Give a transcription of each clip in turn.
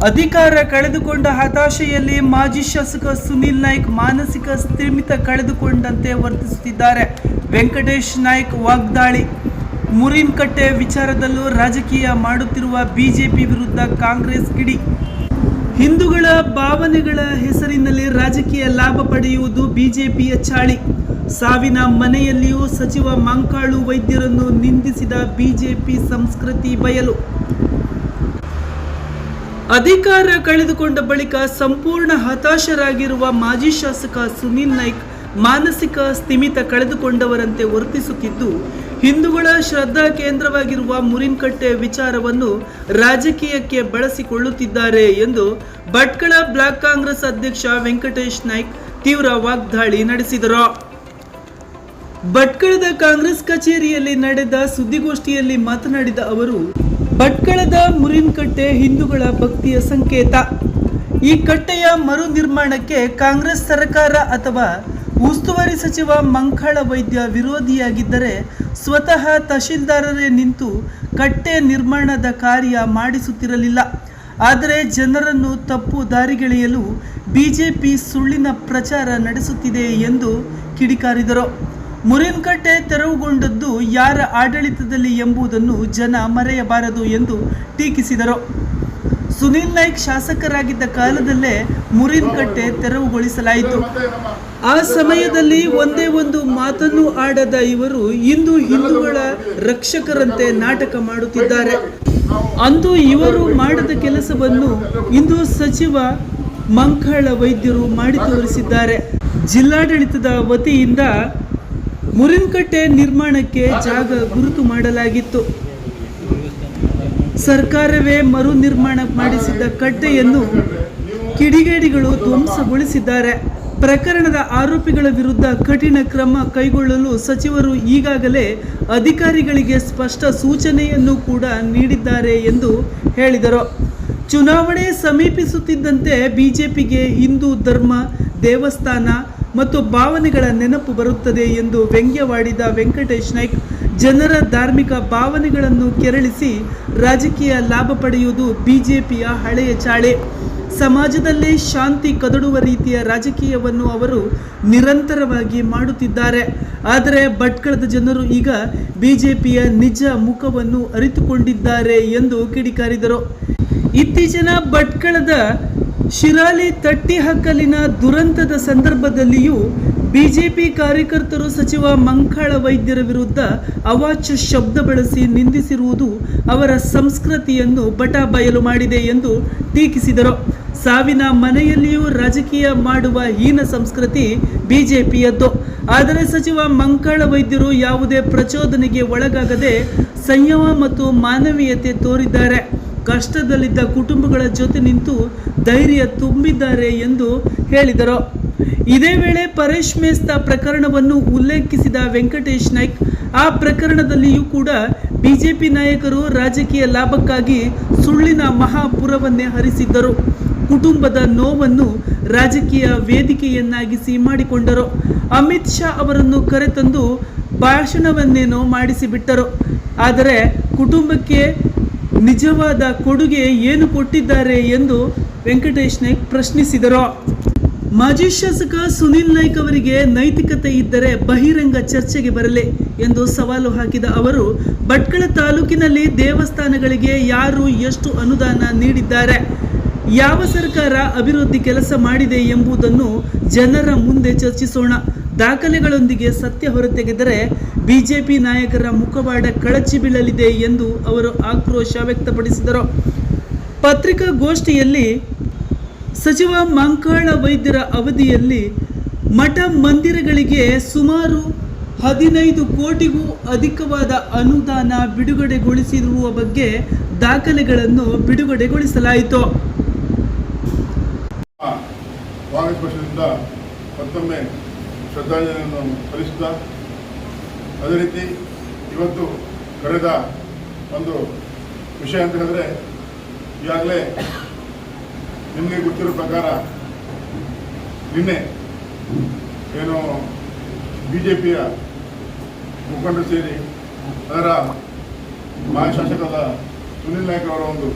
ಅಧಿಕಾರ ಕಳೆದುಕೊಂಡ ಹತಾಶೆಯಲ್ಲಿ ಮಾಜಿ ಶಾಸಕ ಸುನಿಲ್ ನಾಯ್ಕ್ ಮಾನಸಿಕ ಸ್ಥಿಮಿತ ಕಳೆದುಕೊಂಡಂತೆ ವರ್ತಿಸುತ್ತಿದ್ದಾರೆ. ವೆಂಕಟೇಶ್ ನಾಯ್ಕ್ ವಾಗ್ದಾಳಿ. ಮುರಿನಕಟ್ಟೆ ವಿಚಾರದಲ್ಲೂ ರಾಜಕೀಯ ಮಾಡುತ್ತಿರುವ ಬಿಜೆಪಿ ವಿರುದ್ಧ ಕಾಂಗ್ರೆಸ್ ಕಿಡಿ. ಹಿಂದೂಗಳ ಭಾವನೆಗಳ ಹೆಸರಿನಲ್ಲಿ ರಾಜಕೀಯ ಲಾಭ ಪಡೆಯುವುದು ಬಿಜೆಪಿಯ ಚಾಳಿ. ಸಾವಿನ ಮನೆಯಲ್ಲಿಯೂ ಸಚಿವ ಮಂಕಾಳು ವೈದ್ಯರನ್ನು ನಿಂದಿಸಿದ ಬಿಜೆಪಿ ಸಂಸ್ಕೃತಿ ಬಯಲು. ಅಧಿಕಾರ ಕಳೆದುಕೊಂಡ ಬಳಿಕ ಸಂಪೂರ್ಣ ಹತಾಶರಾಗಿರುವ ಮಾಜಿ ಶಾಸಕ ಸುನಿಲ್ ನಾಯ್ಕ್ ಮಾನಸಿಕ ಸ್ಥಿಮಿತ ಕಳೆದುಕೊಂಡವರಂತೆ ವರ್ತಿಸುತ್ತಿದ್ದು, ಹಿಂದೂಗಳ ಶ್ರದ್ಧಾ ಕೇಂದ್ರವಾಗಿರುವ ಮುರಿನಕಟ್ಟೆ ವಿಚಾರವನ್ನು ರಾಜಕೀಯಕ್ಕೆ ಬಳಸಿಕೊಳ್ಳುತ್ತಿದ್ದಾರೆ ಎಂದು ಭಟ್ಕಳ ಬ್ಲಾಕ್ ಕಾಂಗ್ರೆಸ್ ಅಧ್ಯಕ್ಷ ವೆಂಕಟೇಶ್ ನಾಯ್ಕ್ ತೀವ್ರ ವಾಗ್ದಾಳಿ ನಡೆಸಿದರು. ಭಟ್ಕಳದ ಕಾಂಗ್ರೆಸ್ ಕಚೇರಿಯಲ್ಲಿ ನಡೆದ ಸುದ್ದಿಗೋಷ್ಠಿಯಲ್ಲಿ ಮಾತನಾಡಿದ ಅವರು, ಭಟ್ಕಳದ ಮುರಿನಕಟ್ಟೆ ಹಿಂದೂಗಳ ಭಕ್ತಿಯ ಸಂಕೇತ. ಈ ಕಟ್ಟೆಯ ಮರು ನಿರ್ಮಾಣಕ್ಕೆ ಕಾಂಗ್ರೆಸ್ ಸರ್ಕಾರ ಅಥವಾ ಉಸ್ತುವಾರಿ ಸಚಿವ ಮಂಕಾಳ ವೈದ್ಯ ವಿರೋಧಿಯಾಗಿದ್ದರೆ ಸ್ವತಃ ತಹಶೀಲ್ದಾರರೇ ನಿಂತು ಕಟ್ಟೆ ನಿರ್ಮಾಣದ ಕಾರ್ಯ ಮಾಡಿಸುತ್ತಿರಲಿಲ್ಲ. ಆದರೆ ಜನರನ್ನು ತಪ್ಪು ದಾರಿಗೆಳೆಯಲು ಬಿಜೆಪಿ ಸುಳ್ಳಿನ ಪ್ರಚಾರ ನಡೆಸುತ್ತಿದೆ ಎಂದು ಕಿಡಿಕಾರಿದರು. ಮುರಿನಕಟ್ಟೆ ತೆರವುಗೊಂಡದ್ದು ಯಾರ ಆಡಳಿತದಲ್ಲಿ ಎಂಬುದನ್ನು ಜನ ಮರೆಯಬಾರದು ಎಂದು ಟೀಕಿಸಿದರು. ಸುನಿಲ್ ನಾಯ್ಕ್ ಶಾಸಕರಾಗಿದ್ದ ಕಾಲದಲ್ಲೇ ಮುರಿನಕಟ್ಟೆ ತೆರವುಗೊಳಿಸಲಾಯಿತು. ಆ ಸಮಯದಲ್ಲಿ ಒಂದೇ ಒಂದು ಮಾತನ್ನು ಆಡದ ಇವರು ಇಂದು ಹಿಂದೂಗಳ ರಕ್ಷಕರಂತೆ ನಾಟಕ ಮಾಡುತ್ತಿದ್ದಾರೆ. ಅಂದು ಇವರು ಮಾಡದ ಕೆಲಸವನ್ನು ಇಂದು ಸಚಿವ ಮಂಕಾಳ ವೈದ್ಯರು ಮಾಡಿ ತೋರಿಸಿದ್ದಾರೆ. ಜಿಲ್ಲಾಡಳಿತದ ವತಿಯಿಂದ ಮುರಿನಕಟ್ಟೆ ನಿರ್ಮಾಣಕ್ಕೆ ಜಾಗ ಗುರುತು ಮಾಡಲಾಗಿತ್ತು. ಸರ್ಕಾರವೇ ಮರು ನಿರ್ಮಾಣ ಮಾಡಿಸಿದ್ದ ಕಟ್ಟೆಯನ್ನು ಕಿಡಿಗೇಡಿಗಳು ಧ್ವಂಸಗೊಳಿಸಿದ್ದಾರೆ. ಪ್ರಕರಣದ ಆರೋಪಿಗಳ ವಿರುದ್ಧ ಕಠಿಣ ಕ್ರಮ ಕೈಗೊಳ್ಳಲು ಸಚಿವರು ಈಗಾಗಲೇ ಅಧಿಕಾರಿಗಳಿಗೆ ಸ್ಪಷ್ಟ ಸೂಚನೆಯನ್ನು ಕೂಡ ನೀಡಿದ್ದಾರೆ ಎಂದು ಹೇಳಿದರು. ಚುನಾವಣೆ ಸಮೀಪಿಸುತ್ತಿದ್ದಂತೆ ಬಿಜೆಪಿಗೆ ಹಿಂದೂ ಧರ್ಮ, ದೇವಸ್ಥಾನ ಮತ್ತು ಭಾವನೆಗಳ ನೆನಪು ಬರುತ್ತದೆ ಎಂದು ವ್ಯಂಗ್ಯವಾಡಿದ ವೆಂಕಟೇಶ್ ನಾಯ್ಕ್, ಜನರ ಧಾರ್ಮಿಕ ಭಾವನೆಗಳನ್ನು ಕೆರಳಿಸಿ ರಾಜಕೀಯ ಲಾಭ ಪಡೆಯುವುದು ಬಿಜೆಪಿಯ ಹಳೆಯ ಚಾಳೆ. ಸಮಾಜದಲ್ಲಿ ಶಾಂತಿ ಕದಡುವ ರೀತಿಯ ರಾಜಕೀಯವನ್ನು ಅವರು ನಿರಂತರವಾಗಿ ಮಾಡುತ್ತಿದ್ದಾರೆ. ಆದರೆ ಭಟ್ಕಳದ ಜನರು ಈಗ ಬಿಜೆಪಿಯ ನಿಜ ಮುಖವನ್ನು ಅರಿತುಕೊಂಡಿದ್ದಾರೆ ಎಂದು ಕಿಡಿಕಾರಿದರು. ಇತ್ತೀಚಿನ ಭಟ್ಕಳದ ಶಿರಾಲಿ ತಟ್ಟಿಹಕ್ಕಲಿನ ದುರಂತದ ಸಂದರ್ಭದಲ್ಲಿಯೂ ಬಿಜೆಪಿ ಕಾರ್ಯಕರ್ತರು ಸಚಿವ ಮಂಕಾಳ ವೈದ್ಯರ ವಿರುದ್ಧ ಅವಾಚ್ಯ ಶಬ್ದ ಬಳಸಿ ನಿಂದಿಸಿರುವುದು ಅವರ ಸಂಸ್ಕೃತಿಯನ್ನು ಬಟಾಬಯಲು ಮಾಡಿದೆ ಎಂದು ಟೀಕಿಸಿದರು. ಸಾವಿನ ಮನೆಯಲ್ಲಿಯೂ ರಾಜಕೀಯ ಮಾಡುವ ಹೀನ ಸಂಸ್ಕೃತಿ ಬಿಜೆಪಿಯದ್ದು. ಆದರೆ ಸಚಿವ ಮಂಕಾಳ ವೈದ್ಯರು ಯಾವುದೇ ಪ್ರಚೋದನೆಗೆ ಒಳಗಾಗದೆ ಸಂಯಮ ಮತ್ತು ಮಾನವೀಯತೆ ತೋರಿದ್ದಾರೆ. ಕಷ್ಟದಲ್ಲಿದ್ದ ಕುಟುಂಬಗಳ ಜೊತೆ ನಿಂತು ಧೈರ್ಯ ತುಂಬಿದ್ದಾರೆ ಎಂದು ಹೇಳಿದರು. ಇದೇ ವೇಳೆ ಪರೇಶ್ ಮೇಸ್ತಾ ಪ್ರಕರಣವನ್ನು ಉಲ್ಲೇಖಿಸಿದ ವೆಂಕಟೇಶ್ ನಾಯ್ಕ್, ಆ ಪ್ರಕರಣದಲ್ಲಿಯೂ ಕೂಡ ಬಿಜೆಪಿ ನಾಯಕರು ರಾಜಕೀಯ ಲಾಭಕ್ಕಾಗಿ ಸುಳ್ಳಿನ ಮಹಾಪುರವನ್ನೇ ಹರಿಸಿದ್ದರು. ಕುಟುಂಬದ ನೋವನ್ನು ರಾಜಕೀಯ ವೇದಿಕೆಯನ್ನಾಗಿಸಿ ಮಾಡಿಕೊಂಡರು. ಅಮಿತ್ ಶಾ ಅವರನ್ನು ಕರೆತಂದು ಭಾಷಣವನ್ನೇನೋ ಮಾಡಿಸಿಬಿಟ್ಟರು. ಆದರೆ ಕುಟುಂಬಕ್ಕೆ ನಿಜವಾದ ಕೊಡುಗೆ ಏನು ಕೊಟ್ಟಿದ್ದಾರೆ ಎಂದು ವೆಂಕಟೇಶ್ ನಾಯ್ಕ್ ಪ್ರಶ್ನಿಸಿದರು. ಮಾಜಿ ಶಾಸಕ ಸುನಿಲ್ ನಾಯ್ಕ್ ಅವರಿಗೆ ನೈತಿಕತೆ ಇದ್ದರೆ ಬಹಿರಂಗ ಚರ್ಚೆಗೆ ಬರಲಿ ಎಂದು ಸವಾಲು ಹಾಕಿದ ಅವರು, ಭಟ್ಕಳ ತಾಲೂಕಿನಲ್ಲಿ ದೇವಸ್ಥಾನಗಳಿಗೆ ಯಾರು ಎಷ್ಟು ಅನುದಾನ ನೀಡಿದ್ದಾರೆ, ಯಾವ ಸರ್ಕಾರ ಅಭಿವೃದ್ಧಿ ಕೆಲಸ ಮಾಡಿದೆ ಎಂಬುದನ್ನು ಜನರ ಮುಂದೆ ಚರ್ಚಿಸೋಣ. ದಾಖಲೆಗಳೊಂದಿಗೆ ಸತ್ಯ ಹೊರತೆಗೆದರೆ ಬಿಜೆಪಿ ನಾಯಕರ ಮುಖವಾಡ ಕಳಚಿ ಬೀಳಲಿದೆ ಎಂದು ಅವರು ಆಕ್ರೋಶ ವ್ಯಕ್ತಪಡಿಸಿದರು. ಪತ್ರಿಕಾಗೋಷ್ಠಿಯಲ್ಲಿ ಸಚಿವ ಮಂಕಾಳ ವೈದ್ಯರ ಅವಧಿಯಲ್ಲಿ ಮಠ ಮಂದಿರಗಳಿಗೆ ಸುಮಾರು 15 ಕೋಟಿಗೂ ಅಧಿಕವಾದ ಅನುದಾನ ಬಿಡುಗಡೆಗೊಳಿಸಿರುವ ಬಗ್ಗೆ ದಾಖಲೆಗಳನ್ನು ಬಿಡುಗಡೆಗೊಳಿಸಲಾಯಿತು. ಮತ್ತೊಮ್ಮೆ ಶ್ರದ್ಧಾಂಜಲಿಯನ್ನು ಸಲ್ಲಿಸುತ್ತಾ, ಅದೇ ರೀತಿ ಇವತ್ತು ಕರೆದ ಒಂದು ವಿಷಯ ಅಂತ ಹೇಳಿದ್ರೆ, ಈಗಾಗಲೇ ನಿಮಗೆ ಗೊತ್ತಿರೋ ಪ್ರಕಾರ ನಿನ್ನೆ ಏನು ಬಿಜೆಪಿಯ ಮುಖಂಡರು ಸೇರಿ ಅದರ ಮಾಜಿ ಶಾಸಕರಾದ ಸುನಿಲ್ ನಾಯ್ಕ್ ಅವರ ಒಂದು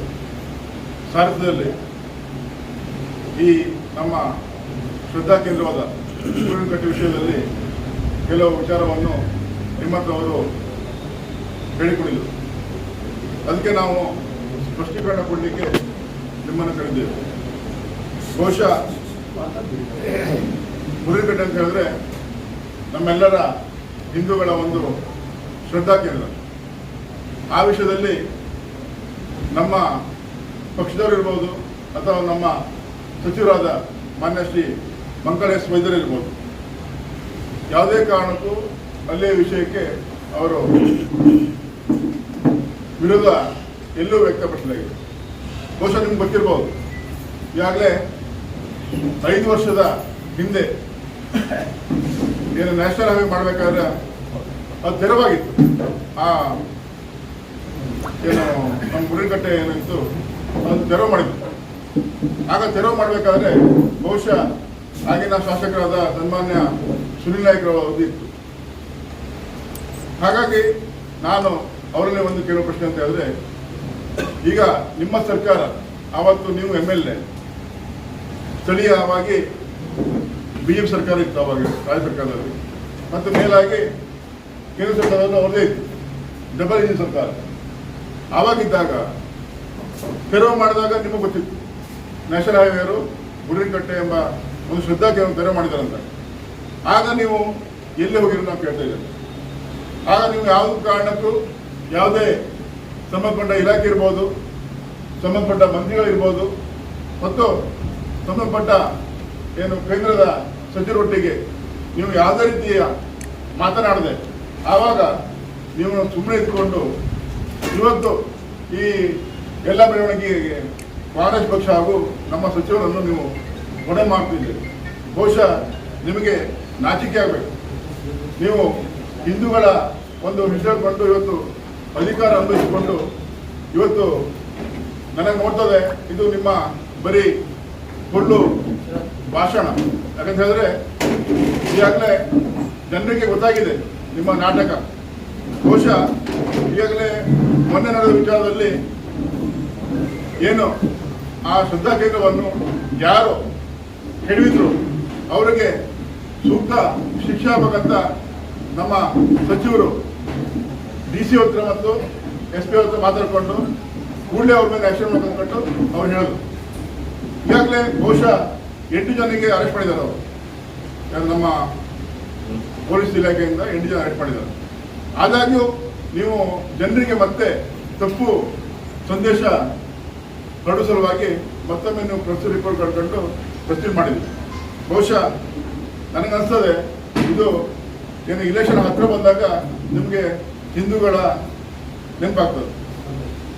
ಸಾರಥ್ಯದಲ್ಲಿ ಈ ನಮ್ಮ ಶ್ರದ್ಧಾ ಕೇಂದ್ರವಾದ ಕಟ್ಟೆ ವಿಷಯದಲ್ಲಿ ಕೆಲವು ವಿಚಾರವನ್ನು ನಿಮ್ಮ ಹತ್ರ ಅವರು ಹೇಳಿಕೊಡಿದರು. ಅದಕ್ಕೆ ನಾವು ಸ್ಪಷ್ಟೀಕರಣ ಕೊಡಲಿಕ್ಕೆ ನಿಮ್ಮನ್ನು ಕರೆದಿದ್ದೇವೆ. ಬಹುಶಃ ಮುರುಗೇಕಟ್ಟೆ ಅಂತ ಹೇಳಿದ್ರೆ ನಮ್ಮೆಲ್ಲರ ಹಿಂದೂಗಳ ಒಂದು ಶ್ರದ್ಧಾ ಕೇಂದ್ರ. ಆ ವಿಷಯದಲ್ಲಿ ನಮ್ಮ ಪಕ್ಷದವರು ಇರ್ಬೋದು ಅಥವಾ ನಮ್ಮ ಸಚಿವರಾದ ಮಾನ್ಯ ಶ್ರೀ ಮಂಕಳ ಎಸ್ ವೈದ್ಯರು ಇರ್ಬೋದು, ಯಾವುದೇ ಕಾರಣಕ್ಕೂ ಅಲ್ಲೇ ವಿಷಯಕ್ಕೆ ಅವರು ವಿರೋಧ ಎಲ್ಲೂ ವ್ಯಕ್ತಪಡಿಸಲಾಗಿದೆ. ಬಹುಶಃ ನಿಮ್ಗೆ ಗೊತ್ತಿರ್ಬೋದು, ಈಗಾಗಲೇ 5 ವರ್ಷದ ಹಿಂದೆ ಏನು ನ್ಯಾಷನಲ್ ಹೈವೇ ಮಾಡಬೇಕಾದ್ರೆ ಅದು ತೆರವಾಗಿತ್ತು. ಆ ಏನು ನಮ್ಮ ಮುರುಗೇಕಟ್ಟೆ ಏನಿತ್ತು ಅದು ತೆರವು ಮಾಡಿದ್ರು. ಆಗ ತೆರವು ಮಾಡಬೇಕಾದ್ರೆ ಬಹುಶಃ ಆಗಿನ ಶಾಸಕರಾದ ಸನ್ಮಾನ್ಯ ಸುನಿಲ್ ನಾಯ್ಕರ ಅವಧಿ ಇತ್ತು. ಹಾಗಾಗಿ ನಾನು ಅವರನ್ನೇ ಒಂದು ಕೇಳೋ ಪ್ರಶ್ನೆ ಅಂತ ಹೇಳಿದ್ರೆ, ಈಗ ನಿಮ್ಮ ಸರ್ಕಾರ, ಆವತ್ತು ನೀವು MLA, ಸ್ಥಳೀಯವಾಗಿ BJP ಸರ್ಕಾರ ಇತ್ತು ಅವಾಗ, ರಾಜ್ಯ ಸರ್ಕಾರದಲ್ಲಿ, ಮತ್ತು ಮೇಲಾಗಿ ಕೇಂದ್ರ ಸರ್ಕಾರದಲ್ಲೂ ಅವ್ರದೇ ಇತ್ತು, ಡಬಲ್ ಇಂಜಿನ್ ಸರ್ಕಾರ. ಆವಾಗಿದ್ದಾಗ ತೆರವು ಮಾಡಿದಾಗ ನಿಮಗೆ ಗೊತ್ತಿತ್ತು ನ್ಯಾಷನಲ್ ಹೈವೇರು ಮುರುಗೇಕಟ್ಟೆ ಎಂಬ ಒಂದು ಶ್ರದ್ಧಾ ಕೇಂದ್ರ ತೆರವು ಮಾಡಿದಾರಂತ. ಆಗ ನೀವು ಎಲ್ಲಿ ಹೋಗಿರೋ ನಾವು ಕೇಳ್ತಾ ಇದ್ದೇವೆ. ಆಗ ನೀವು ಯಾವುದೇ ಕಾರಣಕ್ಕೂ ಯಾವುದೇ ಸಂಬಂಧಪಟ್ಟ ಇಲಾಖೆ ಇರ್ಬೋದು, ಸಂಬಂಧಪಟ್ಟ ಮಂತ್ರಿಗಳಿರ್ಬೋದು, ಮತ್ತು ಸಂಬಂಧಪಟ್ಟ ಏನು ಕೇಂದ್ರದ ಸಚಿವರೊಟ್ಟಿಗೆ ನೀವು ಯಾವುದೇ ರೀತಿಯ ಮಾತನಾಡದೆ ಆವಾಗ ನೀವು ಸುಮ್ಮನೆ ಇದ್ಕೊಂಡು ಇವತ್ತು ಈ ಎಲ್ಲ ಬೆಳವಣಿಗೆಗೆ ಕಾಂಗ್ರೆಸ್ ಪಕ್ಷ ಹಾಗೂ ನಮ್ಮ ಸಚಿವರನ್ನು ನೀವು ಹೊಣೆ ಮಾಡ್ತಿದ್ದೀರಿ. ಬಹುಶಃ ನಿಮಗೆ ನಾಚಿಕೆ ಆಗಬೇಕು. ನೀವು ಹಿಂದೂಗಳ ಒಂದು ಹಿಡಿದುಕೊಂಡು ಇವತ್ತು ಅಧಿಕಾರ ಅನುಭವಿಸಿಕೊಂಡು ಇವತ್ತು ನನಗೆ ನೋಡ್ತದೆ ಇದು ನಿಮ್ಮ ಬರೀ ಸುಳ್ಳು ಭಾಷಣ. ಯಾಕಂತ ಹೇಳಿದ್ರೆ ಈಗಾಗಲೇ ಜನರಿಗೆ ಗೊತ್ತಾಗಿದೆ ನಿಮ್ಮ ನಾಟಕ. ಬಹುಶಃ ಈಗಾಗಲೇ ಮೊನ್ನೆ ನಡೆದ ವಿಚಾರದಲ್ಲಿ ಏನು ಆ ಶ್ರದ್ಧಾ ಕೇಂದ್ರವನ್ನು ಯಾರು ಹಿಡಿದಿದ್ರು ಅವರಿಗೆ ಸೂಕ್ತ ಶಿಕ್ಷೆ ಆಗಬೇಕಂತ ನಮ್ಮ ಸಚಿವರು DC ಹತ್ರ ಮತ್ತು SP ಹತ್ರ ಮಾತಾಡಿಕೊಂಡು ಕೂಡಲೇ ಅವ್ರ ಮೇಲೆ ಆಕ್ಷನ್ ಮಾಡ್ಕೊಂಡು ಅವ್ರು ಹೇಳಿದ್ರು. ಈಗಾಗಲೇ ಬಹುಶಃ 8 ಜನರಿಗೆ ಅರೆಸ್ಟ್ ಮಾಡಿದ್ದಾರೆ. ಅವರು ನಮ್ಮ ಪೊಲೀಸ್ ಇಲಾಖೆಯಿಂದ 8 ಜನ ಅರೆಸ್ಟ್ ಮಾಡಿದ್ದಾರೆ. ಆದಾಗ್ಯೂ ನೀವು ಜನರಿಗೆ ಮತ್ತೆ ತಪ್ಪು ಸಂದೇಶ ಹರಡುವ ಸಲುವಾಗಿ ಮತ್ತೊಮ್ಮೆ ನೀವು ಪ್ರೆಸ್ ರಿಪೋರ್ಟ್ ಕಳ್ಕೊಂಡು ಪ್ರಶ್ನೆ ಮಾಡಿದ್ವಿ. ಬಹುಶಃ ನನಗನ್ನಿಸ್ತದೆ ಇದು ಏನು ಇಲೆಕ್ಷನ್ ಹತ್ರ ಬಂದಾಗ ನಿಮಗೆ ಹಿಂದೂಗಳ ನೆನಪಾಗ್ತದೆ.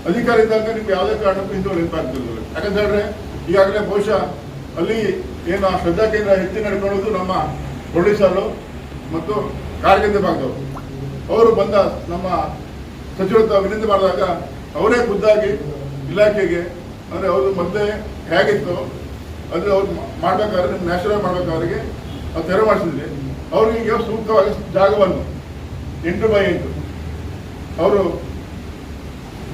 ಅಧಿಕಾರ ಇದ್ದಾಗ ನಿಮ್ಗೆ ಯಾವುದೇ ಕಾರಣಕ್ಕೂ ಹಿಂದೂಗಳು ನೆನಪಾಗ್ತಿರ್ಲಿಲ್ಲ. ಯಾಕಂತ ಹೇಳಿದ್ರೆ ಈಗಾಗಲೇ ಬಹುಶಃ ಅಲ್ಲಿ ಏನು ಆ ಶ್ರದ್ಧಾ ಕೇಂದ್ರ ಹೆಚ್ಚು ನಡ್ಕೊಳ್ಳೋದು ನಮ್ಮ ಪೊಲೀಸರು ಮತ್ತು ಕಾರ್ಯಕರ್ತ ಭಾಗದವರು. ಅವರು ಬಂದ ನಮ್ಮ ಸಚಿವರ ವಿನಂತಿ ಮಾಡಿದಾಗ ಅವರೇ ಖುದ್ದಾಗಿ ಇಲಾಖೆಗೆ ಅಂದರೆ ಅವರು ಮೊದಲೇ ಹೇಗಿತ್ತು ಅಂದರೆ ಅವ್ರು ಮಾಡಬೇಕಾದ್ರೆ ನಿಮ್ಮ ನ್ಯಾಷನಲ್ ಮಾಡಬೇಕಾದ್ರಿಗೆ ಅದು ತೆರವು ಮಾಡಿಸಿದ್ರಿ. ಅವ್ರಿಗೆ ಸೂಕ್ತವಾಗಿ ಜಾಗವನ್ನು 8x8 ಅವರು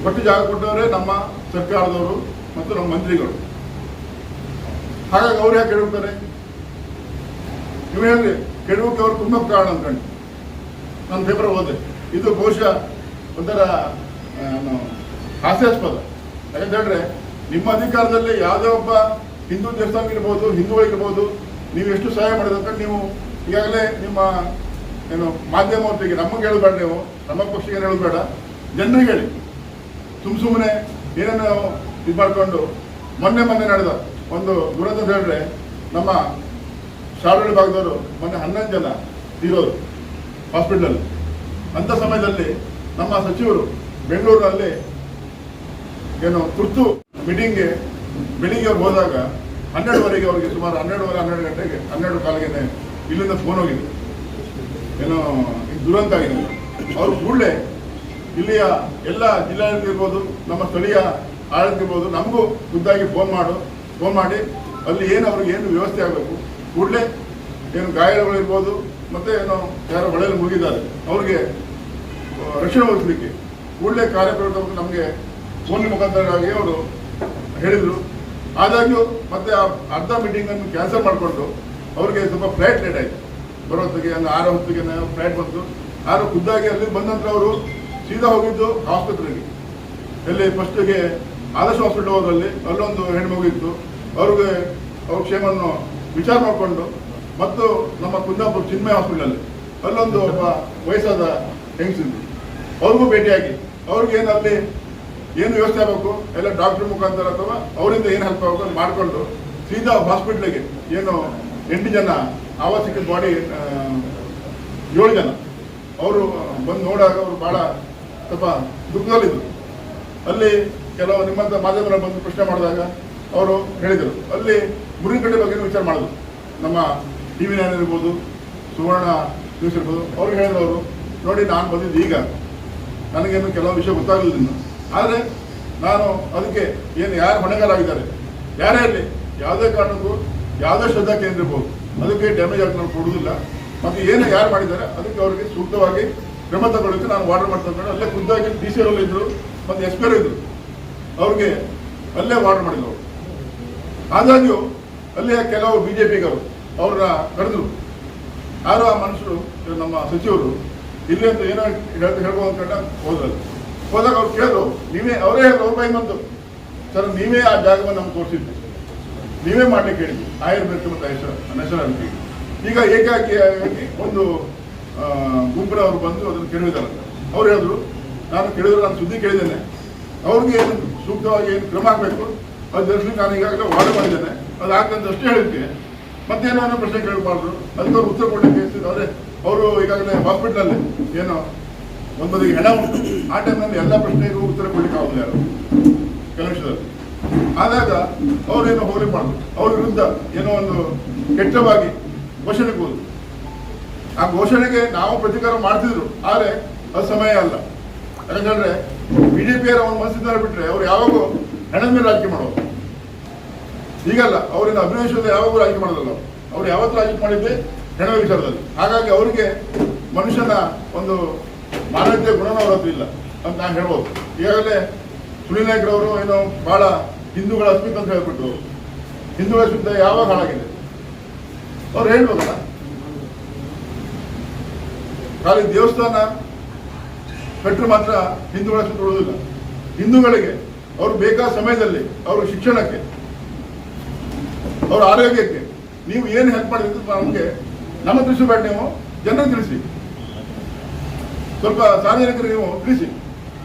ಒಟ್ಟು ಜಾಗ ಕೊಟ್ಟವರೇ ನಮ್ಮ ಸರ್ಕಾರದವರು ಮತ್ತು ನಮ್ಮ ಮಂತ್ರಿಗಳು. ಹಾಗಾಗಿ ಅವ್ರು ಯಾಕೆ ಕೆಡವುತ್ತಾರೆ? ನೀವು ಹೇಳಿ ಕೆಡವಕ್ಕೆ ಅವ್ರು ತುಂಬ ಕಾರಣ ಅಂದ್ಕೊಂಡು ನನ್ನ ಪೇಪರ್ ಓದೆ. ಇದು ಬಹುಶಃ ಒಂಥರ ಹಾಸ್ಯಾಸ್ಪದ. ಯಾಕಂತ ಹೇಳಿದ್ರೆ ನಿಮ್ಮ ಅಧಿಕಾರದಲ್ಲಿ ಯಾವುದೇ ಒಬ್ಬ ಹಿಂದೂ ದೇವಸ್ಥಾನ ಇರ್ಬೋದು, ಹಿಂದೂಗಳಿರ್ಬೋದು, ನೀವು ಎಷ್ಟು ಸಹಾಯ ಮಾಡಿದಂತ ನೀವು ಈಗಾಗಲೇ ನಿಮ್ಮ ಏನು ಮಾಧ್ಯಮದೊಟ್ಟಿಗೆ ನಮಗೆ ಹೇಳಬೇಡ, ನೀವು ನಮ್ಮ ಪಕ್ಷಕ್ಕೆ ಏನು ಹೇಳಬೇಡ, ಜನರಿಗೆ ಹೇಳಿ. ಸುಮ್ಮನೆ ಏನೇನು ಇದು ಮಾಡಿಕೊಂಡು ಮೊನ್ನೆ ನಡೆದ ಒಂದು ದುರಂತ ಅಂತ ಹೇಳಿದ್ರೆ ನಮ್ಮ ಶಾರಳಿ ಭಾಗದವರು ಮೊನ್ನೆ 11 ಜನ ತೀರೋರು ಹಾಸ್ಪಿಟಲಲ್ಲಿ. ಅಂಥ ಸಮಯದಲ್ಲಿ ನಮ್ಮ ಸಚಿವರು ಬೆಂಗಳೂರಿನಲ್ಲಿ ಏನು ತುರ್ತು ಮೀಟಿಂಗ್ಗೆ ಬೆಳಿಗ್ಗೆ ಅವ್ರು ಹೋದಾಗ 12ವರೆಗೆ ಅವರಿಗೆ ಸುಮಾರು 12 ಗಂಟೆಗೆ 12 ಇಲ್ಲಿಂದ ಫೋನ್ ಹೋಗಿದೆ, ಏನೋ ದುರಂತ ಆಗಿದೆ. ಅವರು ಕೂಡಲೇ ಇಲ್ಲಿಯ ಎಲ್ಲ ಜಿಲ್ಲಾಡಳಿತ ಇರ್ಬೋದು, ನಮ್ಮ ಸ್ಥಳೀಯ ಆಡಳಿತ ಇರ್ಬೋದು, ನಮಗೂ ಖುದ್ದಾಗಿ ಫೋನ್ ಮಾಡಿ ಅಲ್ಲಿ ಏನು ಅವ್ರಿಗೆ ಏನು ವ್ಯವಸ್ಥೆ ಆಗಬೇಕು, ಕೂಡಲೇ ಏನು ಗಾಯಗಳಿರ್ಬೋದು ಮತ್ತು ಏನೋ ಯಾರೋ ಹೊಳೆಯಲ್ಲಿ ಮುಗಿದ್ದಾರೆ ಅವ್ರಿಗೆ ರಕ್ಷಣೆ ಒದಗಿಸಲಿಕ್ಕೆ ಕೂಡಲೇ ಕಾರ್ಯಪ್ರವೃತ್ತ ನಮಗೆ ಫೋನ್ ಮುಖಾಂತರವಾಗಿ ಅವರು ಹೇಳಿದರು. ಆದಾಗ್ಯೂ ಮತ್ತೆ ಆ ಅರ್ಧ ಮೀಟಿಂಗನ್ನು ಕ್ಯಾನ್ಸಲ್ ಮಾಡಿಕೊಂಡು ಅವ್ರಿಗೆ ಸ್ವಲ್ಪ ಫ್ಲೈಟ್ ಲೇಟ್ ಆಯಿತು ಬರೋತ್ತಿಗೆ, ಅಂದರೆ 6 ಹೊತ್ತಿಗೆ ಫ್ಲೈಟ್ ಬಂತು. ಆರು ಖುದ್ದಾಗಿ ಅಲ್ಲಿ ಬಂದ ನಂತರ ಅವರು ಸೀದಾ ಹೋಗಿದ್ದು ಆಸ್ಪತ್ರೆಗೆ. ಎಲ್ಲಿ ಫಸ್ಟಿಗೆ ಆದರ್ಶ ಹಾಸ್ಪಿಟಲ್ ಹೋದ್ರಲ್ಲಿ ಅಲ್ಲೊಂದು ಹೆಣ್ಮಗು ಇತ್ತು. ಅವ್ರಿಗೆ ಅವ್ರ ಕ್ಷೇಮವನ್ನು ವಿಚಾರ ಮಾಡಿಕೊಂಡು ಮತ್ತು ನಮ್ಮ ಕುಂದಾಪುರ ಚಿನ್ಮಯ ಹಾಸ್ಪಿಟಲಲ್ಲಿ ಅಲ್ಲೊಂದು ಒಬ್ಬ ವಯಸ್ಸಾದ ಹೆಂಗಸಿದ್ರು, ಅವ್ರಿಗೂ ಭೇಟಿಯಾಗಿ ಅವ್ರಿಗೆ ಏನು ಅಲ್ಲಿ ಏನು ವ್ಯವಸ್ಥೆ ಆಗಬೇಕು ಎಲ್ಲ ಡಾಕ್ಟರ್ ಮುಖಾಂತರ ಅಥವಾ ಅವರಿಂದ ಏನು ಹೆಲ್ಪ್ ಆಗಬೇಕು ಅದು ಮಾಡಿಕೊಂಡು ಸೀದಾ ಹಾಸ್ಪಿಟ್ಲಿಗೆ ಏನು 8 ಜನ ಆವಾಸಿಕ ಬಾಡಿ 7 ಜನ ಅವರು ಬಂದು ನೋಡಾಗ ಅವರು ಭಾಳ ಸ್ವಲ್ಪ ದುಃಖದಲ್ಲಿದ್ದರು. ಅಲ್ಲಿ ಕೆಲವು ನಿಮ್ಮಂಥ ಮಾಧ್ಯಮಗಳ ಬಂದು ಪ್ರಶ್ನೆ ಮಾಡಿದಾಗ ಅವರು ಹೇಳಿದರು, ಅಲ್ಲಿ ಮುರುಗೇನಕಟ್ಟೆ ಬಗ್ಗೆ ವಿಚಾರ ಮಾಡಿದ್ರು. ನಮ್ಮ TV9 ಇರ್ಬೋದು, ಸುವರ್ಣ ನ್ಯೂಸ್ ಇರ್ಬೋದು, ಅವ್ರಿಗೆ ಹೇಳಿದ್ರು ಅವರು, ನೋಡಿ ನಾನು ಬಂದಿದ್ದು ಈಗ, ನನಗೇನು ಕೆಲವು ವಿಷಯ ಗೊತ್ತಾಗಲಿಲ್ಲ ಇನ್ನು. ಆದರೆ ನಾನು ಅದಕ್ಕೆ ಏನು ಯಾರು ಹೊಣೆಗಾರಾಗಿದ್ದಾರೆ, ಯಾರೇ ಇರಲಿ, ಯಾವುದೇ ಕಾರಣಕ್ಕೂ ಯಾವುದೇ ಶ್ರದ್ಧಾ ಕೇಂದ್ರ ಇರ್ಬೋದು, ಅದಕ್ಕೆ ಡ್ಯಾಮೇಜ್ ಆಗಿ ನಾನು ಕೊಡುವುದಿಲ್ಲ. ಮತ್ತು ಏನು ಯಾರು ಮಾಡಿದ್ದಾರೆ ಅದಕ್ಕೆ ಅವರಿಗೆ ಸೂಕ್ತವಾಗಿ ಕ್ರಮ ತಗೊಳ್ಳೋಕ್ಕೆ ನಾನು ವಾರ್ಡರ್ ಮಾಡ್ಕೊಂಡು ಅಲ್ಲೇ ಖುದ್ದಾಗಿ DC ಅವರಲ್ಲಿ ಇದ್ದರು ಮತ್ತು SP ಇದ್ದರು, ಅವ್ರಿಗೆ ಅಲ್ಲೇ ವಾರ್ಡರ್ ಮಾಡಿದ್ರು ಅವರು. ಆದಾಗ್ಯೂ ಅಲ್ಲಿಯ ಕೆಲವು BJPಗರು ಅವ್ರನ್ನ ಕರೆದ್ರು. ಯಾರು ಆ ಮನುಷ್ಯರು ನಮ್ಮ ಸಚಿವರು ಇಲ್ಲಿ ಅಂತ ಏನೋ ಹೇಳ್ಬೋದು ಅಂದ್ಕೊಂಡ ಹೋದ್ರಲ್ಲಿ ಹೋದಾಗ ಅವ್ರು ಕೇಳಿದ್ರು, ನೀವೇ ಅವರೇ ಹೇಳಿದ್ರು, ಅವ್ರ ಬಾಯಿ ಬಂತು, ಸರ್ ನೀವೇ ಆ ಜಾಗವನ್ನು ನಮ್ಗೆ ತೋರಿಸಿದ್ವಿ, ನೀವೇ ಮಾಡಲಿಕ್ಕೆ ಹೇಳಿದ್ವಿ ಆಯುರ್ವೇದ ಮತ್ತು ನ್ಯಾಷನಾಲಿಟಿ. ಈಗ ಏಕಾಏಕಿ ಒಂದು ಗುಂಪಿನವರು ಬಂದು ಅದನ್ನು ಕೇಳಿದಾರೆ. ಅವ್ರು ಹೇಳಿದ್ರು, ನಾನು ಕೇಳಿದ್ರು, ನಾನು ಸುದ್ದಿ ಕೇಳಿದ್ದೇನೆ, ಅವ್ರಿಗೆ ಏನು ಸೂಕ್ತವಾಗಿ ಏನು ಕ್ರಮ ಆಗಬೇಕು ಅದು ದರ್ಶನ ನಾನು ಈಗಾಗಲೇ ವಾದ ಮಾಡಿದ್ದೇನೆ, ಅದು ಆಗ್ತಂತ ಅಷ್ಟೇ ಹೇಳಿದ್ದೆ, ಮತ್ತೇನೋ ಅನ್ನೋ ಪ್ರಶ್ನೆ ಕೇಳಬಾರ್ದು, ಅದಕ್ಕೆ ಅವ್ರು ಉತ್ತರ ಕೊಡಲಿಕ್ಕೆ ಅವರೇ ಅವರು ಈಗಾಗಲೇ ಹಾಸ್ಪಿಟ್ಲಲ್ಲಿ ಏನೋ ಒಂದು ಬದಿಗೆ ಹೆಣ ಉಂಟು, ಆ ಟೈಮ್ನಲ್ಲಿ ಎಲ್ಲ ಪ್ರಶ್ನೆಗೂ ಉತ್ತರ ಕೊಡಲಿಕ್ಕೆ ಆಗುದಿಲ್ಲ ಯಾರು ಕೆಲವು ವಿಷಯದಲ್ಲಿ. ಆದಾಗ ಅವ್ರೇನೋ ಹೋಗ್ಲಿಕ್ಕೆ ಮಾಡಿದ್ರು, ಅವ್ರ ವಿರುದ್ಧ ಏನೋ ಒಂದು ಕೆಟ್ಟವಾಗಿ ಘೋಷಣೆಗೆ ಹೋದ್ರು. ಆ ಘೋಷಣೆಗೆ ನಾವು ಪ್ರತಿಕಾರ ಮಾಡ್ತಿದ್ರು, ಆದರೆ ಅದು ಸಮಯ ಅಲ್ಲ. ಯಾಕಂದ್ರೆ BJPಯರ ಒಂದು ಮನಸ್ಸಿದ್ದಾರೆ ಬಿಟ್ಟರೆ ಅವ್ರು ಯಾವಾಗೂ ಹೆಣದ ಮೇಲೆ ರಾಜಕೀಯ ಮಾಡೋದು. ಈಗಲ್ಲ, ಅವರಿಂದ ಅಭಿನಯಿಸೋದು ಯಾವಾಗೂ ರಾಜಕೀಯ ಮಾಡೋದಲ್ಲ. ಅವ್ರು ಯಾವತ್ತೂ ರಾಜಕೀಯ ಮಾಡಿದ್ದೆ ಹೆಣದ ವಿಚಾರದಲ್ಲಿ. ಹಾಗಾಗಿ ಅವರಿಗೆ ಮನುಷ್ಯನ ಒಂದು ಮಾನವೀಯತೆಯ ಗುಣನ ಅವ್ರ ಹತ್ರ ಇಲ್ಲ ಅಂತ ನಾನು ಹೇಳ್ಬೋದು. ಈಗಾಗಲೇ ಸುನೀಲ್ ನಾಯ್ಕರವರು ಏನೋ ಬಹಳ ಹಿಂದೂಗಳ ಅಸ್ಮಿತ್ ಅಂತ ಹೇಳ್ಬಿಟ್ಟು, ಹಿಂದೂಗಳ ಅಸ್ಮಿತ್ ಯಾವಾಗ ಹಾಳಾಗಿದೆ ಅವ್ರು ಹೇಳ್ಬೋದಲ್ಲ. ಖಾಲಿ ದೇವಸ್ಥಾನ ಕಟ್ಟರು ಮಾತ್ರ ಹಿಂದೂಗಳ ಅಸ್ಮಿತ್ ಉಳಿದಿಲ್ಲ. ಹಿಂದೂಗಳಿಗೆ ಅವ್ರು ಬೇಕಾದ ಸಮಯದಲ್ಲಿ ಅವ್ರ ಶಿಕ್ಷಣಕ್ಕೆ, ಅವ್ರ ಆರೋಗ್ಯಕ್ಕೆ ನೀವು ಏನು ಹೆಲ್ಪ್ ಮಾಡಿದ್ರೆ ನಮಗೆ ನಮ್ಮ ತಿಳಿಸಬೇಡ, ನೀವು ಜನರಿಗೆ ತಿಳಿಸಿ, ಸ್ವಲ್ಪ ಸಾರ್ವಜನಿಕರಿಗೆ ನೀವು ತಿಳಿಸಿ.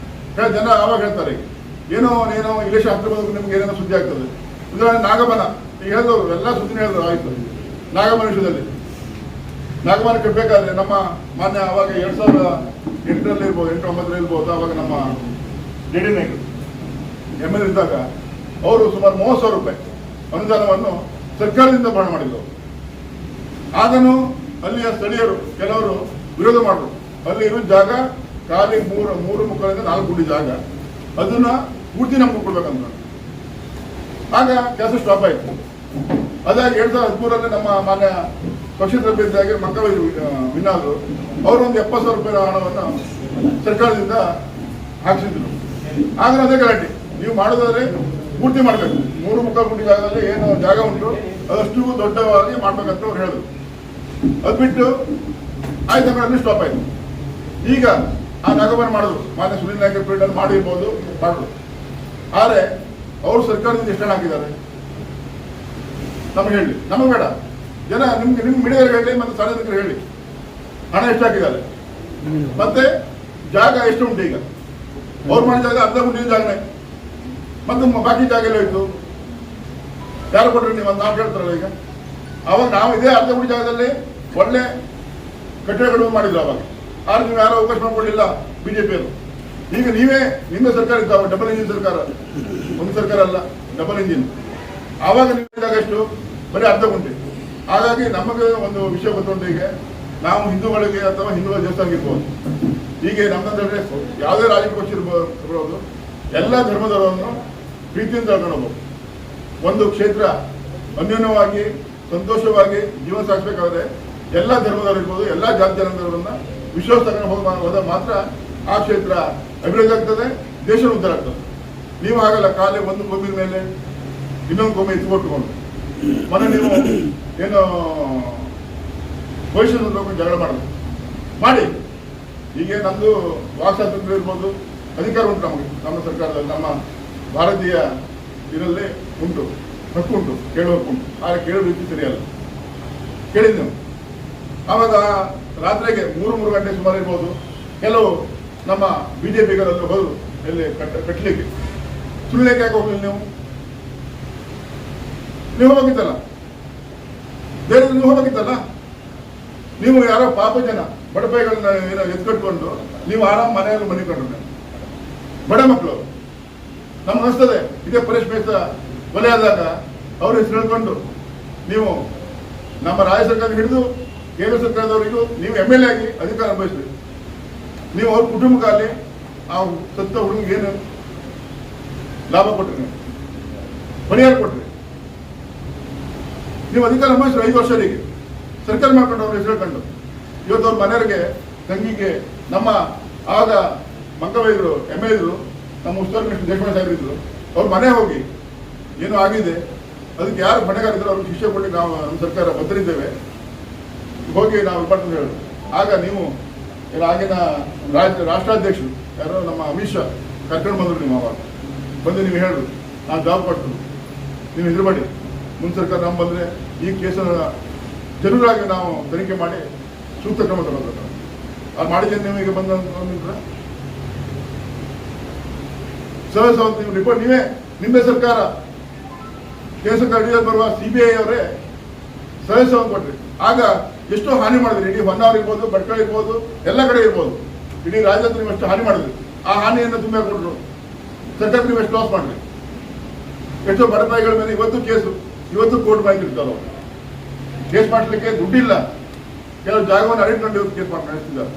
ಜನ ಆವಾಗ ಹೇಳ್ತಾರೆ, ಏನೋ ಇಲೆಕ್ಷನ್ ಹತ್ರ ಬಂದಾಗ ನಿಮ್ಗೆ ಏನೇನೋ ಸುದ್ದಿ ಆಗ್ತದೆ. ಉದಾಹರಣೆ ನಾಗಮನ, ಈಗ ಹೇಳಿದವರು ಎಲ್ಲ ಸುದ್ದಿನ ಹೇಳಿದ್ರು, ಆಯಿತು ನಾಗಮನ ವಿಷಯದಲ್ಲಿ. ನಾಗಮನ ಕಟ್ಟಬೇಕಾದ್ರೆ ನಮ್ಮ ಮಾನ್ಯ ಅವಾಗ 2008ರಲ್ಲಿ ಇರ್ಬೋದು, 8-9 ಇರ್ಬೋದು, ಅವಾಗ ನಮ್ಮ JD ನಾಯಕರು MLA ಇದ್ದಾಗ ಅವರು ಸುಮಾರು 30,000 ರೂಪಾಯಿ ಅನುದಾನವನ್ನು ಸರ್ಕಾರದಿಂದ ಬಹಳ ಮಾಡಿದ್ರು. ಆಗನೂ ಅಲ್ಲಿಯ ಸ್ಥಳೀಯರು ಕೆಲವರು ವಿರೋಧ ಮಾಡಿದ್ರು. ಅಲ್ಲಿ ಇರೋ ಜಾಗ ಖಾಲಿ 3 ಮುಖಗಳಿಂದ 4 ಗುಂಡಿ ಜಾಗ, ಅದನ್ನ ಪೂರ್ತಿ ನಮ್ಗೆ ಕೊಡ್ಬೇಕಂತ. ಆಗ ಕೆಲಸ ಸ್ಟಾಪ್ ಆಯಿತು. ಅದಾಗಿ 2013ರಲ್ಲಿ ನಮ್ಮ ಮಾನ್ಯ ಪಕ್ಷೇತರ ಅಭ್ಯರ್ಥಿಯಾಗಿ ಮಕ್ಕಳ ವಿನಾದ್ರು ಅವರು ಒಂದು 70,000 ರೂಪಾಯಿ ಹಣವನ್ನು ಸರ್ಕಾರದಿಂದ ಹಾಕಿಸಿದ್ರು. ಆಗ ಅದೇ ಗಲಾಟೆ, ನೀವು ಮಾಡೋದಾದ್ರೆ ಪೂರ್ತಿ ಮಾಡಬೇಕು, 3 ಮುಖ ಗುಂಡಿ ಜಾಗದಲ್ಲಿ ಏನು ಜಾಗ ಉಂಟು ಅದಷ್ಟು ದೊಡ್ಡವಾಗಿ ಮಾಡ್ಬೇಕಂತ ಅವ್ರು ಹೇಳಿದ್ರು. ಅದು ಬಿಟ್ಟು ಆಯ್ತು, ಅಲ್ಲಿ ಸ್ಟಾಪ್ ಆಯ್ತು. ಈಗ ಆ ನಾಗಮನ ಮಾಡಿದ್ರು, ಮಾನ್ಯ ಸುನೀಲ್ ನಾಯ್ಕ ಪೀರಿಯಡ್ ಮಾಡಿರ್ಬೋದು, ಮಾಡಿದ್ರು. ಆದರೆ ಅವರು ಸರ್ಕಾರದಿಂದ ಎಷ್ಟು ಹಣ ಹಾಕಿದ್ದಾರೆ ನಮಗೆ ಹೇಳಿ, ನಮಗೆ ಬೇಡ, ಜನ ನಿಮ್ಗೆ ನಿಮ್ಮ ಮೀಡಿಯಾವ್ರಿಗೆ ಹೇಳಿ ಮತ್ತು ಸಾರ್ವಜನಿಕರು ಹೇಳಿ ಹಣ ಎಷ್ಟು ಹಾಕಿದ್ದಾರೆ, ಮತ್ತೆ ಜಾಗ ಎಷ್ಟು ಉಂಟು. ಈಗ ಅವ್ರು ಮಾಡಿದ ಜಾಗ ಅರ್ಧ ಗುಂಡಿನ ಜಾಗನೇ, ಮತ್ತು ಬಾಕಿ ಜಾಗ ಎಲ್ಲ ಇತ್ತು, ಯಾರು ಕೊಟ್ರಿ ನೀವು ಅಂತ ನಾವು ಕೇಳ್ತಾರಲ್ಲ. ಈಗ ಅವಾಗ ನಾವು ಇದೇ ಅರ್ಧ ಗುಂಡಿ ಜಾಗದಲ್ಲಿ ಒಳ್ಳೆ ಕಟ್ಟಡಗಳು ಮಾಡಿದ್ರು ಅವಾಗ. ಆದ್ರೆ ನೀವು ಯಾರೋ ಅವಕಾಶ ಮಾಡಿಕೊಡಲಿಲ್ಲ BJPಯವರು. ಈಗ ನೀವೇ ನಿಮ್ಮ ಸರ್ಕಾರ ಇದ್ದಾವೆ, ಡಬಲ್ ಇಂಜಿನ್ ಸರ್ಕಾರ, ಒಂದು ಸರ್ಕಾರ ಅಲ್ಲ, ಡಬಲ್ ಇಂಜಿನ್. ಆವಾಗ ನೀವು ಜಾಗ ಎಷ್ಟು, ಬರೀ ಅರ್ಧ ಗುಂಟೆ. ಹಾಗಾಗಿ ನಮಗೆ ಒಂದು ವಿಷಯ ಗೊತ್ತುಂಟು, ಈಗ ನಾವು ಹಿಂದೂಗಳಿಗೆ ಅಥವಾ ಹಿಂದೂಗಳ ದೇವಸ್ಥಾನ ಇರ್ಬೋದು, ಹೀಗೆ ನಮ್ಮಂದ್ರೆ ಯಾವುದೇ ರಾಜಕೀಯ ಪಕ್ಷ ಇರ್ಬೋದು, ಎಲ್ಲ ಧರ್ಮದವರನ್ನು ಪ್ರೀತಿಯಿಂದ ಕರ್ಕೊಂಡು ಹೋಗ್ಬೋದು. ಒಂದು ಕ್ಷೇತ್ರ ಅನ್ಯೋನ್ಯವಾಗಿ ಸಂತೋಷವಾಗಿ ಜೀವನ ಸಾಗಿಸಬೇಕಾದ್ರೆ ಎಲ್ಲ ಧರ್ಮದವರು ಇರ್ಬೋದು, ಎಲ್ಲ ಜಾತಿ ಜನಾಂಗದವರನ್ನ ವಿಶ್ವಾಸ ತಗೊಂಡು ಹೋದಾಗ ಮಾತ್ರ ಆ ಕ್ಷೇತ್ರ ಅಭಿವೃದ್ಧಿ ಆಗ್ತದೆ, ದೇಶ ಉದ್ಧಾರ ಆಗ್ತದೆ. ನೀವು ಹಾಗಲ್ಲ, ಖಾಲಿ ಒಂದು ಭೂಮಿ ಮೇಲೆ ಇನ್ನೊಂದು ಗೊಮ್ಮೆ ಎತ್ಕೊಟ್ಕೊಂಡು ಮೊನ್ನೆ ನೀವು ಏನು ಭವಿಷ್ಯದ ಜಗಳ ಮಾಡೋದು ಮಾಡಿ. ಈಗ ನಮ್ಮದು ವಾಕ್ ಸ್ವಾತಂತ್ರ್ಯ ಇರ್ಬೋದು, ಅಧಿಕಾರ ಉಂಟು ನಮಗೆ, ನಮ್ಮ ಸರ್ಕಾರದಲ್ಲಿ ನಮ್ಮ ಭಾರತೀಯ ಇದರಲ್ಲಿ ಉಂಟು, ಹಕ್ಕು ಉಂಟು, ಕೇಳೋಕ್ಕುಂಟು. ಆದರೆ ಕೇಳೋ ರೀತಿ ಸರಿಯಲ್ಲ. ಕೇಳಿದ್ದು ನೀವು ಆವಾಗ ರಾತ್ರಿಗೆ 3 ಗಂಟೆ ಸುಮಾರು ಇರ್ಬೋದು, ಕೆಲವು ನಮ್ಮ BJPಗರಲ್ಲಿ ಹೋದರು ಎಲ್ಲಿ ಕಟ್ಟಲಿಕ್ಕೆ. ಸುಳ್ಳಿಕ್ಕೆ ಯಾಕೆ ಹೋಗಲಿಲ್ಲ ನೀವು ಹೋಗಿತ್ತಲ್ಲ, ಬೇರೆ ನೀವು ಹೋಗಿತ್ತಲ್ಲ. ನೀವು ಯಾರೋ ಪಾಪ ಜನ ಬಡಪಾಯಿಗಳನ್ನ ಏನೋ ಎತ್ಕಟ್ಕೊಂಡು ನೀವು ಆರಾಮ್ ಮನೆಯಲ್ಲಿ ಮನಿಕೊಂಡ್ರು. ಬಡ ಮಕ್ಕಳು ನಮ್ಗೆ ಅನಿಸ್ತದೆ ಇದೇ ಪರೇಶ್ ಮೇಸ್ತ ಕೊಲೆ ಆದಾಗ ಅವ್ರ ಹೆಸರು ಹೇಳ್ಕೊಂಡು ನೀವು ನಮ್ಮ ರಾಜ್ಯ ಸರ್ಕಾರ ಹಿಡಿದು ಕೇಂದ್ರ ಸರ್ಕಾರದವರಿಗೂ ನೀವು MLA ಆಗಿ ಅಧಿಕಾರ ಅನುಭವಿಸ್ರಿ. ನೀವು ಅವ್ರ ಕುಟುಂಬಕ್ಕಾಗಲಿ ಆ ಸತ್ತ ಹುಡುಗಿಗೆ ಏನು ಲಾಭ ಕೊಟ್ರಿ, ನೀವು ಪರಿಹಾರ ಕೊಟ್ರಿ, ನೀವು ಅಧಿಕಾರ ಅನುಭವಿಸ್ರಿ 5 ವರ್ಷರಿಗೆ ಸರ್ಕಾರ ಮಾಡ್ಕೊಂಡು ಅವ್ರ ಹೆಸರು ಹೇಳ್ಕೊಂಡು. ಇವತ್ತು ಅವ್ರ ಮನೆಯವರಿಗೆ ತಂಗಿಗೆ ನಮ್ಮ ಆಗ ಮಂಕವೈದ್ರು MLA ಇದ್ರು, ನಮ್ಮ ಉಸ್ತುವಾರಿ ಮಿನಿಸ್ಟರ್ ದೇಶಪಾಂಡೆ ಸಾಹೇಬರು ಇದ್ರು. ಅವ್ರ ಮನೆ ಹೋಗಿ ಏನು ಆಗಿದೆ ಅದಕ್ಕೆ ಯಾರು ಹೊಣೆಗಾರಿದ್ರು ಅವ್ರಿಗೆ ಶಿಕ್ಷೆ ಕೊಟ್ಟು ನಾವು ನಮ್ಮ ಸರ್ಕಾರ ಬದ್ಧರಿದ್ದೇವೆ, ಹೋಗಿ ನಾವು ಮಾಡ್ತೀವಿ ಹೇಳೋದು. ಆಗ ನೀವು ಆಗಿನ ರಾಷ್ಟ್ರಾಧ್ಯಕ್ಷರು ಯಾರೋ ನಮ್ಮ ಅಮಿತ್ ಶಾ ಕರ್ಕೊಂಡು ಬಂದರು. ನೀವು ಅವಾಗ ಬಂದು ನೀವು ಹೇಳು ನಾವು ಜಾಬ್ ಕೊಟ್ಟು ನೀವು ಹೆದರಬೇಡಿ, ಮುಂದೆ ಸರ್ಕಾರ ನಮ್ಮ ಬಂದರೆ ಈ ಕೇಸನ್ನು ಜರೂರಾಗಿ ನಾವು ತನಿಖೆ ಮಾಡಿ ಸೂಕ್ತ ಕ್ರಮ ತಗೋಬೇಕು. ಅದು ಮಾಡಿದ್ದೇನೆ ನಿಮಗೆ ಬಂದ ಸಹಜ ನೀವು ರಿಪೋರ್ಟ್ ನೀವೇ ನಿಮ್ಮದೇ ಸರ್ಕಾರ ಕೇಂದ್ರ ಸರ್ಕಾರ ಅಡಿಯಲ್ಲಿ ಬರುವ CBI ಅವರೇ ಸಹಜ ಕೊಟ್ರಿ. ಆಗ ಎಷ್ಟೋ ಹಾನಿ ಮಾಡಿದ್ರಿ, ಇಡೀ ಹೊನ್ನಾವರ ಇರ್ಬೋದು, ಭಟ್ಕಳ ಇರ್ಬೋದು, ಎಲ್ಲ ಕಡೆ ಇರ್ಬೋದು, ಇಡೀ ರಾಜ್ಯದ ನೀವು ಎಷ್ಟು ಹಾನಿ ಮಾಡಿದ್ರಿ. ಆ ಹಾನಿಯನ್ನು ತುಂಬ ಕೊಟ್ಟರು ಸರ್ಕಾರ. ನೀವು ಎಷ್ಟು ಲಾಸ್ ಮಾಡಿರಿ, ಎಷ್ಟೋ ಬಡಪಾಯಿಗಳ ಮೇಲೆ ಇವತ್ತು ಕೇಸು, ಇವತ್ತು ಕೋರ್ಟ್ ಬ್ಯಾಂಕ್ ಇರ್ತಾರೋ ಕೇಸ್ ಮಾಡಲಿಕ್ಕೆ ದುಡ್ಡಿಲ್ಲ. ಕೆಲವು ಜಾಗವನ್ನು ಅಡಿಟ್ಕೊಂಡು ಕೇಸ್ ನಡೆಸ್ತಿದ್ದಾರೆ.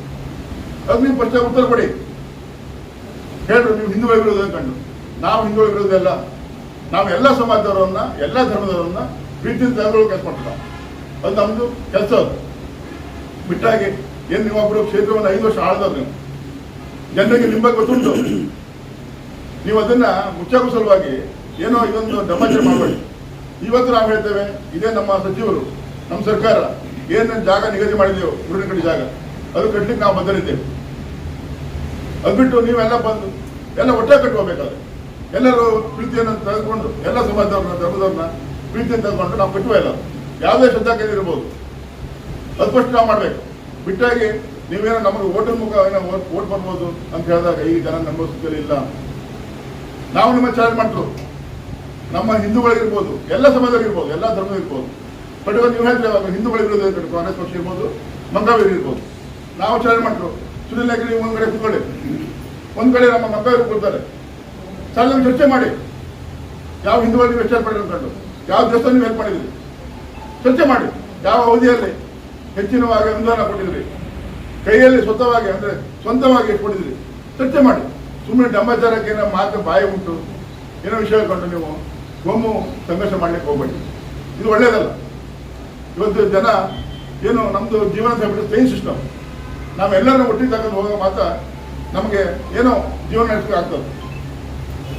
ಅದು ನೀವು ಫಸ್ಟ್ ಉತ್ತರ ಕೊಡಿ, ಹೇಳ್ರು ನೀವು ಹಿಂದೂಗಳ ವಿರೋಧ ಕಂಡು. ನಾವು ಹಿಂದೂಗಳ ವಿರೋಧ ಅಲ್ಲ, ನಾವು ಎಲ್ಲ ಸಮಾಜದವರನ್ನ ಎಲ್ಲ ಧರ್ಮದವರನ್ನ ಪ್ರೀತಿಯಿಂದ ತಗೊಳ್ಳೋ ಕೆಲಸ ಮಾಡ್ತೀವಿ. ಅದು ನಮ್ಮದು ಕೆಲಸ. ಅದು ಬಿಟ್ಟಾಗಿ ಏನು ನೀವೊಬ್ಬರು ಕ್ಷೇತ್ರವನ್ನು 5 ವರ್ಷ ಆಳ್ದವ್ರು, ನೀವು ಜನರಿಗೆ ನಿಮ್ಮ ಬಗ್ಗೆ ಗೊತ್ತುಂಟು. ನೀವು ಅದನ್ನ ಮುಚ್ಚಾಕೋ ಸಲುವಾಗಿ ಏನೋ ಇದೊಂದು ಡಮಾಚರಣೆ ಮಾಡಬೇಡಿ. ಇವತ್ತು ನಾವು ಹೇಳ್ತೇವೆ, ಇದೇ ನಮ್ಮ ಸಚಿವರು ನಮ್ಮ ಸರ್ಕಾರ ಏನು ಜಾಗ ನಿಗದಿ ಮಾಡಿದೆವು ಊರಿನ ಕಡೆ ಜಾಗ, ಅದು ಕಟ್ಲಿಕ್ಕೆ ನಾವು ಬದ್ಧರಿದ್ದೇವೆ. ಅದು ಬಿಟ್ಟು ನೀವೆಲ್ಲ ಬಂದು ಎಲ್ಲ ಒಟ್ಟೆ ಕಟ್ಟುಕೋಬೇಕಾದ್ರೆ ಎಲ್ಲರೂ ಪ್ರೀತಿಯನ್ನು ತೆಗೆದುಕೊಂಡು ಎಲ್ಲ ಸಮಾಜದವ್ರನ್ನ ಧರ್ಮದವ್ರನ್ನ ಪ್ರೀತಿಯನ್ನು ತೆಗೆದುಕೊಂಡು ನಾವು ಕಟ್ಟುವ ಇಲ್ಲ. ಯಾವುದೇ ಶ್ರದ್ಧಾಕೆ ಇರ್ಬೋದು, ಅದು ಫಸ್ಟ್ ನಾವು ಮಾಡಬೇಕು. ಬಿಟ್ಟಾಗಿ ನೀವೇನೋ ನಮಗೆ ಓಟಿನ ಮುಖ ಏನೋ ಓಟ್ ಬರ್ಬೋದು ಅಂತ ಹೇಳಿದಾಗ ಈ ಜನ ನಂಬೋ ಸ್ಥಿತಿಯಲ್ಲಿ ಇಲ್ಲ. ನಾವು ನಿಮ್ಮ ಚಾಲೆಂಜ್ ಮಾಡ್ತು, ನಮ್ಮ ಹಿಂದೂಗಳಿರ್ಬೋದು, ಎಲ್ಲ ಸಮಾಜದಲ್ಲಿರ್ಬೋದು, ಎಲ್ಲ ಧರ್ಮದಲ್ಲಿರ್ಬೋದು. ಬಟ್ ಇವಾಗ ನೀವು ಹೇಳ್ತೀವಿ ಅವಾಗ ಹಿಂದೂಗಳಿರ್ಬೋದು, ಕಾಂಗ್ರೆಸ್ ಪಕ್ಷ ಇರ್ಬೋದು, ಮಂಗಾವೀರು ಇರ್ಬೋದು. ನಾವು ಚಾಲೆಂಜ್ ಮಾಡ್ರು, ಸುನಿಲ್ ನಾಯ್ಕ ನೀವು ಒಂದು ಕಡೆ ಕೂತ್ಕೊಳ್ಳಿ, ಒಂದು ಕಡೆ ನಮ್ಮ ಮಂಗಾವೀರು ಕೊಡ್ತಾರೆ. ಚಾಲೆಂಜ್ ಚರ್ಚೆ ಮಾಡಿ, ಯಾವ ಹಿಂದೂಗಳಿಗೆ ನೀವು ವಿಚಾರ ಮಾಡಿರಿ ಅಂದ್ಕೊಂಡು, ಯಾವ ದೇವಸ್ಥಾನ ನೀವು ಹೆಲ್ಪ್ ಮಾಡಿದ್ರಿ ಚರ್ಚೆ ಮಾಡಿ, ಯಾವ ಅವಧಿಯಲ್ಲಿ ಹೆಚ್ಚಿನವಾಗಿ ಅನುದಾನ ಕೊಟ್ಟಿದ್ರಿ, ಕೈಯಲ್ಲಿ ಸ್ವತಃವಾಗಿ ಅಂದರೆ ಸ್ವಂತವಾಗಿ ಎಷ್ಟು ಕೊಟ್ಟಿದ್ರಿ ಚರ್ಚೆ ಮಾಡಿ. ಸುಮ್ಮನೆ ಡಂಬಾಚಾರಕ್ಕೆ ಏನೋ ಮಾತು ಬಾಯಿ ಉಂಟು ಏನೋ ವಿಷಯ ಹೇಳ್ಕೊಂಡು ನೀವು ಗೊಮ್ಮು ಸಂಘರ್ಷ ಮಾಡ್ಲಿಕ್ಕೆ ಹೋಗ್ಬೇಡಿ. ಇದು ಒಳ್ಳೇದಲ್ಲ. ಇವತ್ತು ಜನ ಏನು ನಮ್ಮದು ಜೀವನ ಹೇಳ್ಬಿಟ್ಟು ಚೈನ್ ಸಿಸ್ಟಮ್, ನಾವೆಲ್ಲರೂ ಒಟ್ಟಿಗೆ ತಗೊಂಡು ಹೋಗೋ ಮಾತ್ರ ನಮಗೆ ಏನೋ ಜೀವನ ನಡೆಸಲಿಕ್ಕೆ ಆಗ್ತದೆ,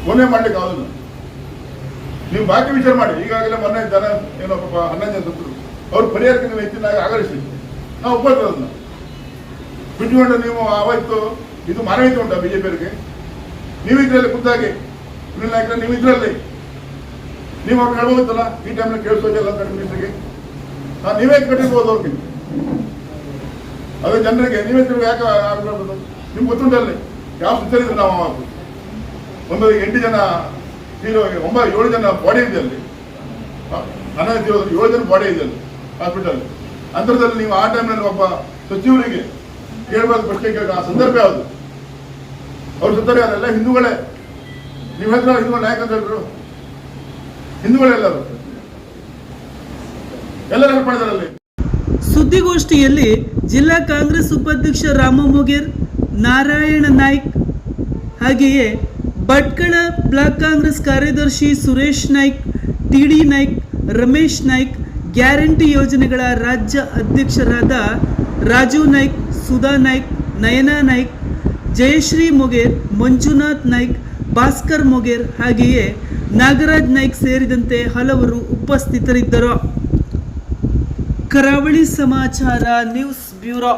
ಒಮ್ಮೆ ಮಾಡ್ಲಿಕ್ಕೆ ಆಗೋದಿಲ್ಲ. ನೀವು ಬಾಕಿ ವಿಚಾರ ಮಾಡಿ. ಈಗಾಗಲೇ ಮೊನ್ನೆ ಜನ ಏನೋ ಪಾಪ 11 ಜನ ಸತ್ತರು, ಅವ್ರ ಪರಿಹಾರಕ್ಕೆ ನೀವು ಹೆಚ್ಚಿನಾಗಿ ಆಗರಿಸಿ ನಾವು ಒಪ್ಕೊಳ್ತೇವೆ. ಅದನ್ನ ಬಿಟ್ಟುಕೊಂಡು ನೀವು ಆವತ್ತು ಇದು ಮಾನವೀಯತೆ ಉಂಟಾ BJPಯವರಿಗೆ? ನೀವು ಇದರಲ್ಲಿ ಖುದ್ದಾಗಿ ಸುನಿಲ್ ನಾಯ್ಕ ನೀವು ಇದರಲ್ಲಿ ನೀವು ಅವ್ರು ಹೇಳ್ಬೋದಲ್ಲ, ಈ ಟೈಮ್ನಲ್ಲಿ ಕೇಳಿಸೋದಿಲ್ಲ ಅಂತ ಮಿನಿಸ್ಟ್ರಿಗೆ ನೀವೇ ಕಟ್ಟಿರ್ಬೋದು ಅವ್ರಿಗೆ. ಅದು ಜನರಿಗೆ ನೀವೇ ತಿರುಗಿ ಯಾಕೆ ಆಗ್ಬಾರ್ದು? ನಿಮ್ಗೆ ಗೊತ್ತುಂಟಲ್ಲಿ ಯಾವ ಸುತ್ತಲಿದ್ರು ನಾವು ಆವತ್ತು ಒಂದು 8 ಜನ ಹೀರೋ 7 ಜನ ಬಾಡಿ ಇದೆ ಅಲ್ಲಿ, 7 ಜನ ಬಾಡಿ ಇದೆ ಅಲ್ಲಿ ಹಾಸ್ಪಿಟಲ್. ಅಂತರದಲ್ಲಿ ನೀವು ಆ ಟೈಮ್ನಲ್ಲಿ ಒಬ್ಬ ಸಚಿವರಿಗೆ ಕೇಳಬಾರ್ದು ಪ್ರಶ್ನೆ ಕೇಳ ಆ ಸಂದರ್ಭ ಯಾವುದು? ಅವ್ರು ಸತ್ತರೆ ಅವರೆಲ್ಲ ಹಿಂದೂಗಳೇ. ನೀವು ಹೇಳಿದ್ರೆ ಹಿಂದೂಗಳ ನಾಯಕ ಅಂತ ಹೇಳಿದ್ರು, ಹಿಂದೂಗಳೆಲ್ಲರೂ ಎಲ್ಲರೂ ಹೆಲ್ಪ್ ಮಾಡಿದಾರೆ ಅಲ್ಲಿ. ಸುದ್ದಿಗೋಷ್ಠಿಯಲ್ಲಿ ಜಿಲ್ಲಾ ಕಾಂಗ್ರೆಸ್ ಉಪಾಧ್ಯಕ್ಷ ರಾಮ ಮೊಗೇರ್, ನಾರಾಯಣ ನಾಯ್ಕ್, ಹಾಗೆಯೇ ಭಟ್ಕಳ ಬ್ಲಾಕ್ ಕಾಂಗ್ರೆಸ್ ಕಾರ್ಯದರ್ಶಿ ಸುರೇಶ್ ನಾಯ್ಕ್, TD ನಾಯ್ಕ್, ರಮೇಶ್ ನಾಯ್ಕ್, ಗ್ಯಾರಂಟಿ ಯೋಜನೆಗಳ ರಾಜ್ಯ ಅಧ್ಯಕ್ಷರಾದ ರಾಜು ನಾಯ್ಕ್, ಸುಧಾ ನಾಯ್ಕ್, ನಯನಾ ನಾಯ್ಕ್, ಜಯಶ್ರೀ ಮೊಗೇರ್, ಮಂಜುನಾಥ್ ನಾಯ್ಕ್, ಭಾಸ್ಕರ್ ಮೊಗೇರ್, ಹಾಗೆಯೇ ನಾಗರಾಜ್ ನಾಯ್ಕ್ ಸೇರಿದಂತೆ ಹಲವರು ಉಪಸ್ಥಿತರಿದ್ದರು. ಕರಾವಳಿ ಸಮಾಚಾರ ನ್ಯೂಸ್ ಬ್ಯೂರೋ.